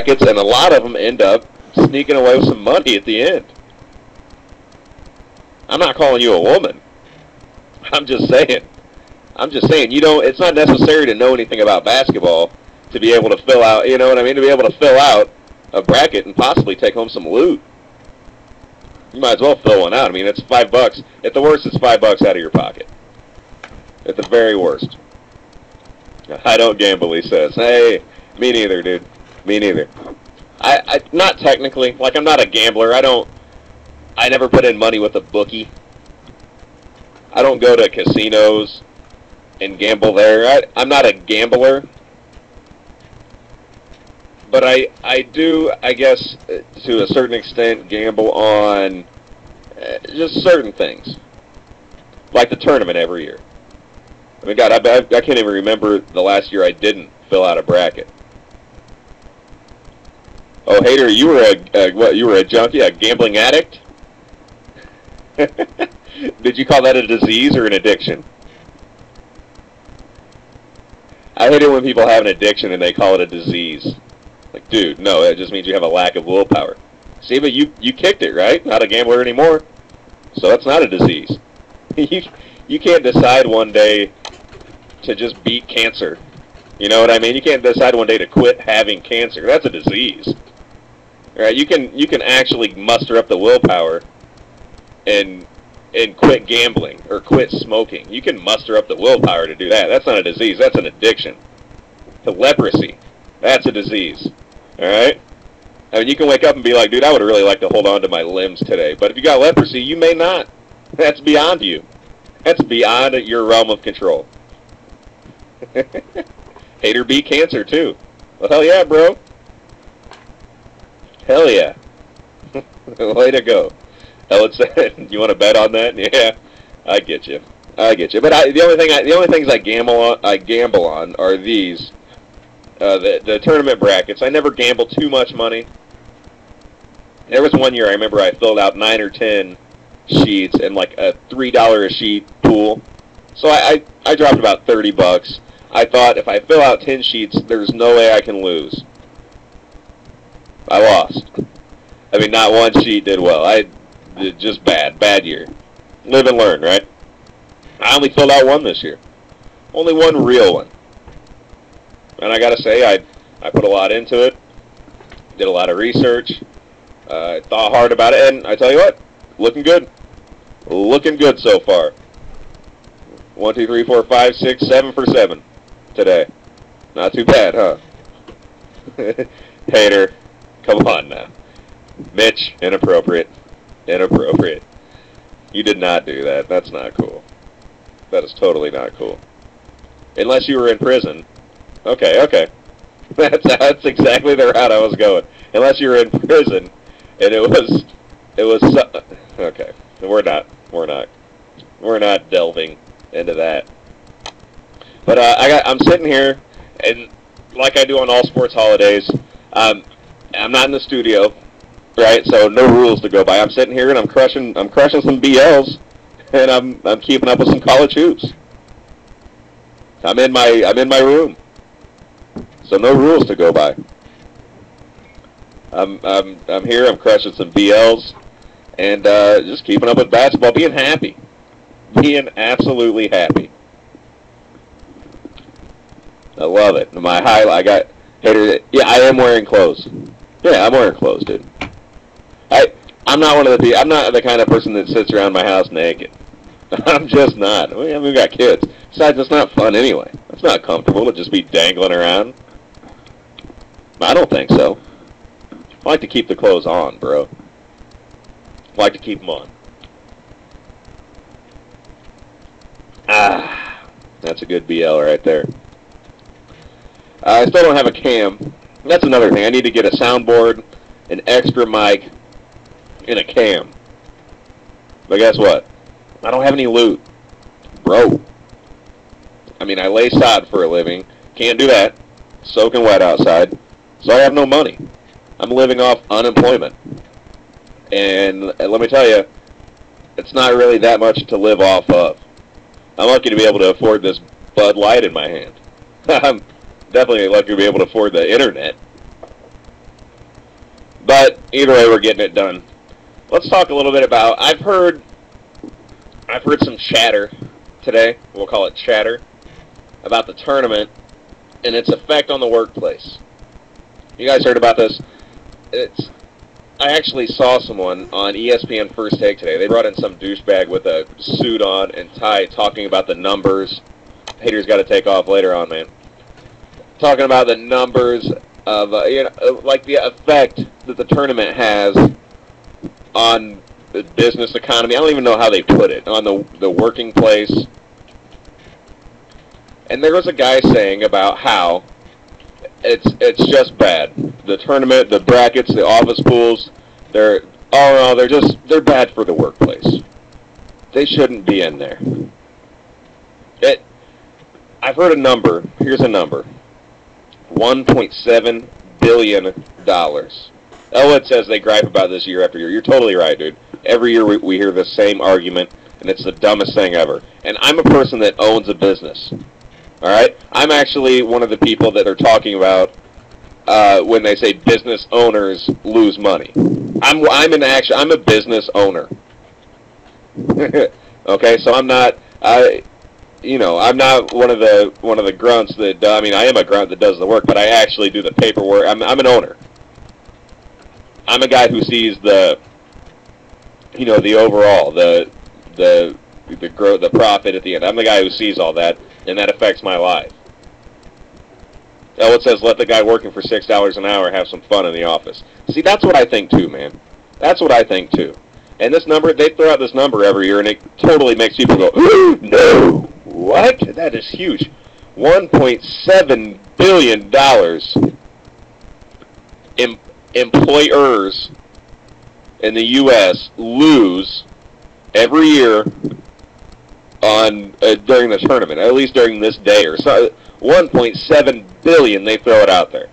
brackets, and a lot of them end up sneaking away with some money at the end. I'm not calling you a woman. I'm just saying. You don't. It's not necessary to know anything about basketball to be able to fill out. You know what I mean? To be able to fill out a bracket and possibly take home some loot. You might as well fill one out. I mean, it's $5. At the worst, it's $5 out of your pocket. At the very worst. I don't gamble, he says. Hey, me neither, dude. Me neither. I not technically. Like, I'm not a gambler. I never put in money with a bookie. I don't go to casinos and gamble there. I'm not a gambler. But I do, I guess, to a certain extent, gamble on just certain things. Like the tournament every year. I mean, God, I can't even remember the last year I didn't fill out a bracket. Oh, Hater, you were a junkie, a gambling addict? Did you call that a disease or an addiction? I hate it when people have an addiction and they call it a disease. Like, dude, no, it just means you have a lack of willpower. See, but you kicked it, right? Not a gambler anymore. So that's not a disease. You can't decide one day to just beat cancer. You know what I mean? You can't decide one day to quit having cancer. That's a disease. Right? You can actually muster up the willpower and quit gambling or quit smoking. You can muster up the willpower to do that. That's not a disease. That's an addiction. To leprosy. That's a disease. All right? I mean, you can wake up and be like, dude, I would really like to hold on to my limbs today. But if you got leprosy, you may not. That's beyond you. That's beyond your realm of control. Hater beat cancer, too. Well, hell yeah, bro. Hell yeah. Way to go. Ellen said, you want to bet on that? Yeah, I get you. But the only things I gamble on are these. The tournament brackets. I never gamble too much money. There was one year I remember I filled out 9 or 10 sheets in like a $3 a sheet pool. So I dropped about $30. I thought if I fill out 10 sheets, there's no way I can lose. I lost. I mean, not one sheet did well. I did just bad year. Live and learn, right? I only filled out one this year. Only one real one. And I gotta say, I put a lot into it. Did a lot of research. Thought hard about it, and I tell you what, looking good. Looking good so far. 1, 2, 3, 4, 5, 6, 7 for 7 today. Not too bad, huh? Hater, come on now. Mitch, inappropriate. Inappropriate. You did not do that. That's not cool. That is totally not cool. Unless you were in prison. Okay. That's exactly the route I was going. Unless you were in prison, and it was okay. We're not delving into that. But I'm sitting here, and like I do on all sports holidays, I'm not in the studio, right? So no rules to go by. I'm sitting here and I'm crushing some BLs, and I'm keeping up with some college hoops. I'm in my room. So no rules to go by. I'm here. I'm crushing some BLs, and just keeping up with basketball, being happy, being absolutely happy. I love it. My highlight. I got hater. Yeah, I am wearing clothes. Yeah, I'm wearing clothes, dude. I'm not I'm not the kind of person that sits around my house naked. I'm just not. I mean, we've got kids. Besides, it's not fun anyway. It's not comfortable to just be dangling around. I don't think so. I like to keep the clothes on, bro. I like to keep them on. That's a good BL right there. I still don't have a cam. That's another thing. I need to get a soundboard, an extra mic, and a cam. But guess what? I don't have any loot. Bro. I mean, I lay sod for a living. Can't do that. Soaking wet outside. So I have no money. I'm living off unemployment. And let me tell you, it's not really that much to live off of. I'm lucky to be able to afford this Bud Light in my hand. I'm definitely lucky to be able to afford the internet. But either way, we're getting it done. Let's talk a little bit about. I've heard some chatter today. We'll call it chatter about the tournament and its effect on the workplace. You guys heard about this? I actually saw someone on ESPN First Take today. They brought in some douchebag with a suit on and tie talking about the numbers. Hater's got to take off later on, man. Talking about the numbers of, like the effect that the tournament has on the business economy. I don't even know how they put it. On the working place. And there was a guy saying about how it's just bad. The tournament, the brackets, the office pools, they're bad for the workplace. They shouldn't be in there. I've heard a number. Here's a number. $1.7 billion. Elliot says they gripe about this year after year. You're totally right, dude. Every year we hear the same argument, and it's the dumbest thing ever. And I'm a person that owns a business. All right? I'm actually one of the people that are talking about when they say business owners lose money. I'm a business owner. Okay, so I'm not one of the grunts that I am a grunt that does the work, but I actually do the paperwork. I'm an owner. I'm a guy who sees the overall, the growth, the profit at the end. I'm the guy who sees all that, and that affects my life. It says, let the guy working for $6 an hour have some fun in the office. See, that's what I think too, man. That's what I think too. And this number, they throw out this number every year, and it totally makes people go, no, what? That is huge. $1.7 billion employers in the U.S. lose every year on during the tournament, at least during this day or so. $1.7 billion, they throw it out there.